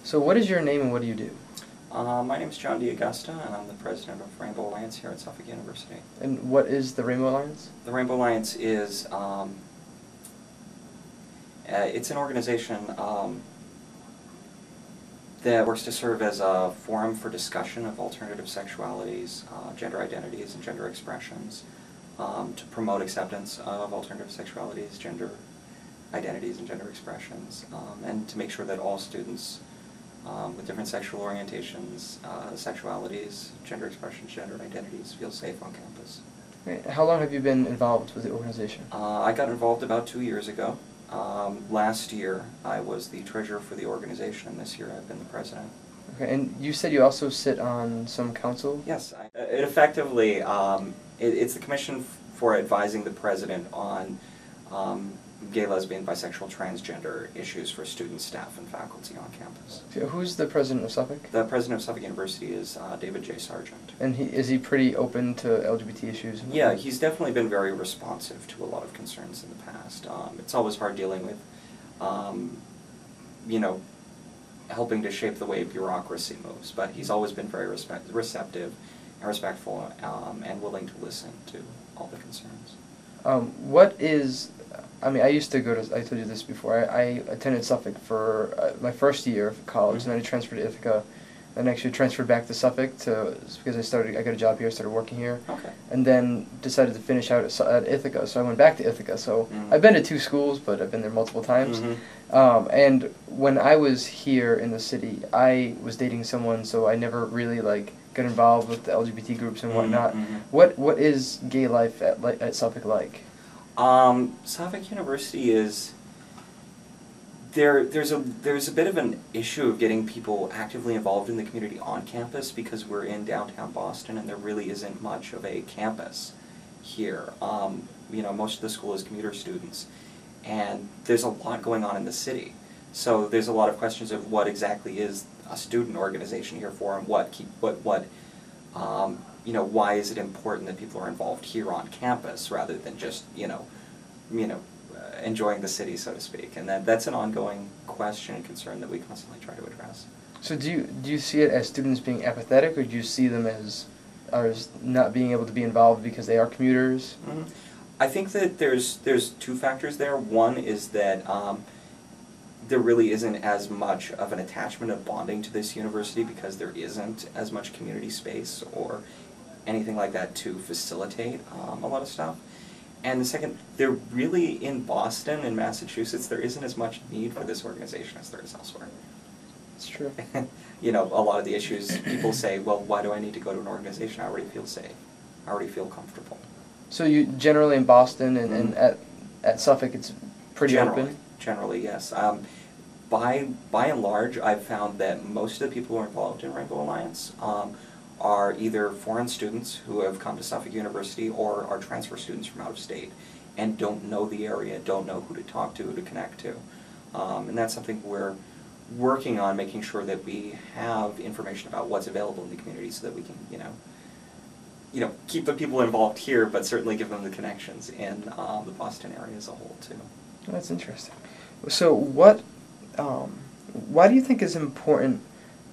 So what is your name and what do you do? My name is John D'Augusta, and I'm the president of Rainbow Alliance here at Suffolk University. And what is the Rainbow Alliance? The Rainbow Alliance is it's an organization that works to serve as a forum for discussion of alternative sexualities, gender identities, and gender expressions, to promote acceptance of alternative sexualities, gender identities, and gender expressions, and to make sure that all students with different sexual orientations, sexualities, gender expressions, gender identities feel safe on campus. Great. How long have you been involved with the organization? I got involved about 2 years ago. Last year I was the treasurer for the organization, and this year I've been the president. Okay, and you said you also sit on some council? Yes, it effectively, it's the commission for advising the president on gay, lesbian, bisexual, transgender issues for students, staff, and faculty on campus. So who's the president of Suffolk? The president of Suffolk University is David J. Sargent. And is he pretty open to LGBT issues? Yeah, he's definitely been very responsive to a lot of concerns in the past. It's always hard dealing with, you know, helping to shape the way bureaucracy moves, but he's always been very receptive and respectful, and willing to listen to all the concerns. What is, I mean, I used to go to, I told you this before, I attended Suffolk for my first year of college, and then I transferred to Ithaca, and actually transferred back to Suffolk because I got a job here, started working here, Okay. and then decided to finish out at Ithaca, so I went back to Ithaca. So I've been to 2 schools, but I've been there multiple times. And when I was here in the city, I was dating someone, so I never really got involved with the LGBT groups and whatnot. What is gay life at Suffolk like? Suffolk University is there's a bit of an issue of getting people actively involved in the community on campus because we're in downtown Boston and there really isn't much of a campus here. You know, most of the school is commuter students, and there's a lot going on in the city. So there's a lot of questions of what exactly is a student organization here for, and you know, why is it important that people are involved here on campus rather than just enjoying the city, so to speak. And that's an ongoing question and concern that we constantly try to address. So do you see it as students being apathetic, or do you see them as not being able to be involved because they are commuters? I think that there's 2 factors there. One is that there really isn't as much of an attachment of bonding to this university because there isn't as much community space or anything like that to facilitate a lot of stuff. And the second, they're really in Boston and Massachusetts, there isn't as much need for this organization as there is elsewhere. It's true. You know, a lot of the issues, people say, well, why do I need to go to an organization? I already feel safe. I already feel comfortable. So you generally in Boston and at Suffolk, it's pretty open? Generally, yes. By and large, I've found that most of the people who are involved in Rainbow Alliance are either foreign students who have come to Suffolk University or are transfer students from out of state and don't know the area, don't know who to talk to, who to connect to. And that's something we're working on, making sure that we have information about what's available in the community so that we can, you know, keep the people involved here, but certainly give them the connections in the Boston area as a whole, too. That's interesting. So why do you think it's important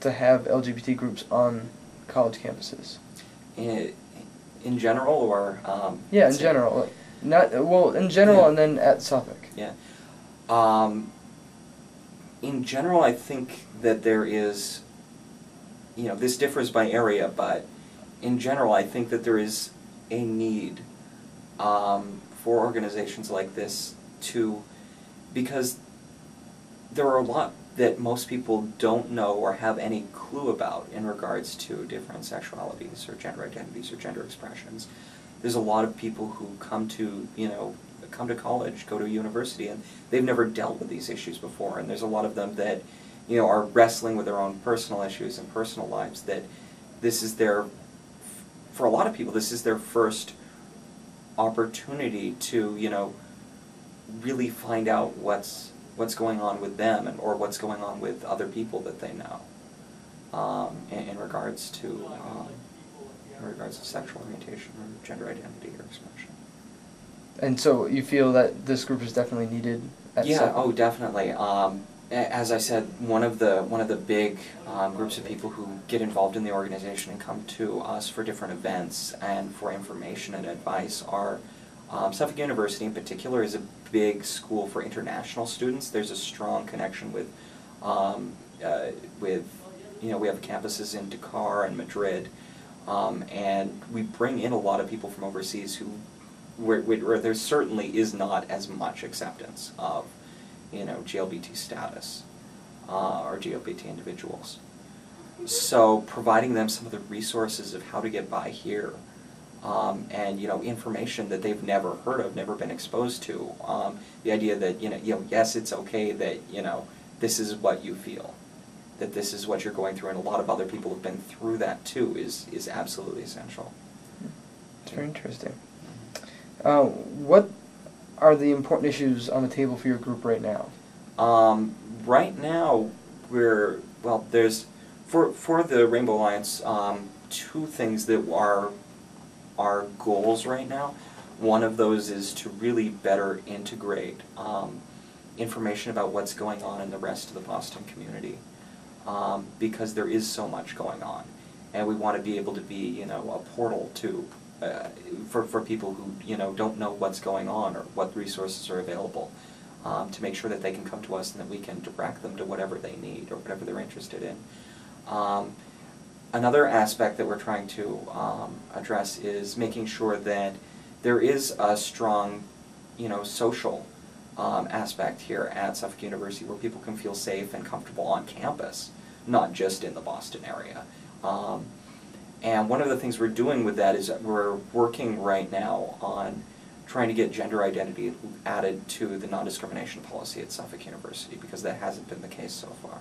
to have LGBT groups on college campuses? In general, or yeah, in general, in general, yeah. And then at Suffolk. Yeah. In general, I think that there is, you know, this differs by area, but in general, I think that there is a need for organizations like this because there are a lot that most people don't know or have any clue about in regards to different sexualities or gender identities or gender expressions. There's a lot of people who come to college, go to university, and they've never dealt with these issues before, and there's a lot of them that, you know, are wrestling with their own personal issues and personal lives, that this is for a lot of people, this is their first opportunity to, you know, really find out what's going on with them or what's going on with other people that they know in regards to sexual orientation or gender identity or expression. And so you feel that this group is definitely needed at Yeah, Suffolk? oh, definitely. as I said, one of the big groups of people who get involved in the organization and come to us for different events and for information and advice are Suffolk University in particular is a big school for international students. There's a strong connection with we have campuses in Dakar and Madrid, and we bring in a lot of people from overseas where there certainly is not as much acceptance of GLBT status or GLBT individuals. So providing them some of the resources of how to get by here, and information that they've never heard of, never been exposed to. The idea that yes, it's okay that this is what you feel, that this is what you're going through, and a lot of other people have been through that too, is absolutely essential. It's very interesting. What are the important issues on the table for your group right now? Right now, there's for the Rainbow Alliance, two things that are our goals right now. One of those is to really better integrate information about what's going on in the rest of the Boston community, because there is so much going on, and we want to be able to be a portal to for people who don't know what's going on or what resources are available, to make sure that they can come to us and that we can direct them to whatever they need or whatever they're interested in. Another aspect that we're trying to address is making sure that there is a strong, social aspect here at Suffolk University where people can feel safe and comfortable on campus, not just in the Boston area. And one of the things we're doing with that is that we're working right now on trying to get gender identity added to the non-discrimination policy at Suffolk University, because that hasn't been the case so far.